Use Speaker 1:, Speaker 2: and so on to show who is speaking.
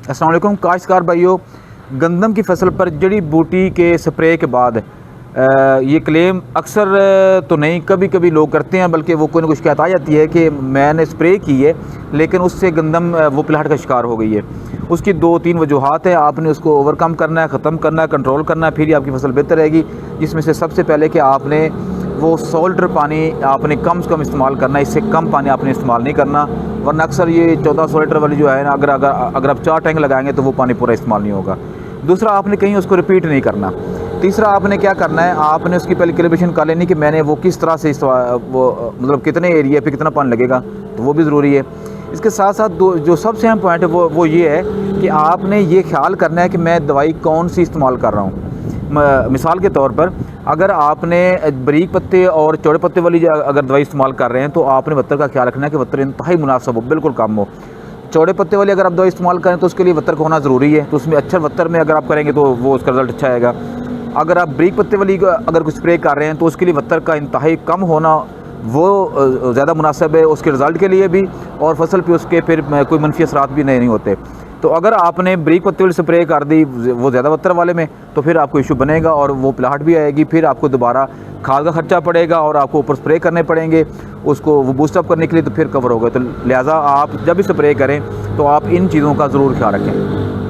Speaker 1: अस्सलाम वालेकुम काश्तकार भाइयों, गंदम की फसल पर जड़ी बूटी के स्प्रे के बाद ये क्लेम अक्सर तो नहीं, कभी कभी लोग करते हैं, बल्कि वो कोई ना कोई शिकायत आ जाती है कि मैंने स्प्रे की है लेकिन उससे गंदम वो पिलाहट का शिकार हो गई है। उसकी दो तीन वजूहात हैं, आपने उसको ओवरकम करना है, ख़त्म करना है, कंट्रोल करना है, फिर ही आपकी फसल बेहतर रहेगी। जिसमें से सबसे पहले कि आपने वो सोल्टर पानी आपने कम से कम इस्तेमाल करना है, इससे कम पानी आपने इस्तेमाल नहीं करना, वरना अक्सर ये 1400 लीटर वाली जो है ना, अगर आप 4 टैंक लगाएंगे तो वो पानी पूरा इस्तेमाल नहीं होगा। दूसरा, आपने कहीं उसको रिपीट नहीं करना। तीसरा, आपने क्या करना है, आपने उसकी पहले कैलिब्रेशन कर लेनी कि मैंने वो किस तरह से वो मतलब कितने एरिया पे कितना पानी लगेगा, तो वो भी ज़रूरी है। इसके साथ साथ जो सबसे अहम पॉइंट है वो ये है कि आपने ये ख्याल करना है कि मैं दवाई कौन सी इस्तेमाल कर रहा हूँ। मिसाल के तौर पर अगर आपने बारीक पत्ते और चौड़े पत्ते वाली अगर दवाई इस्तेमाल कर रहे हैं तो आपने वत्तर का ख्याल रखना है कि वत्तर इंतहाई मुनासिब हो, बिल्कुल कम हो। चौड़े पत्ते वाली अगर आप दवाई इस्तेमाल करें तो उसके लिए वत्तर का होना ज़रूरी है, तो उसमें अच्छा वत्तर में अगर आप करेंगे तो वो उसका रिज़ल्ट अच्छा आएगा। अगर आप बारीक पत्ते वाली अगर कुछ स्प्रे कर रहे हैं तो उसके लिए वत्तर का इंतहाई कम होना वो ज़्यादा मुनासिब है उसके रिज़ल्ट के लिए भी, और फसल पे उसके फिर कोई मनफी असरात भी नहीं होते। तो अगर आपने बारीक पत्ते वाली स्प्रे कर दी वो ज़्यादा वत्तर वाले में, तो फिर आपको इशू बनेगा और वो पिलाहट भी आएगी, फिर आपको दोबारा खाद का खर्चा पड़ेगा और आपको ऊपर स्प्रे करने पड़ेंगे उसको वो बूस्टअप करने के लिए, तो फिर कवर होगा। तो लिहाजा आप जब भी स्प्रे करें तो आप इन चीज़ों का ज़रूर ख्याल रखें।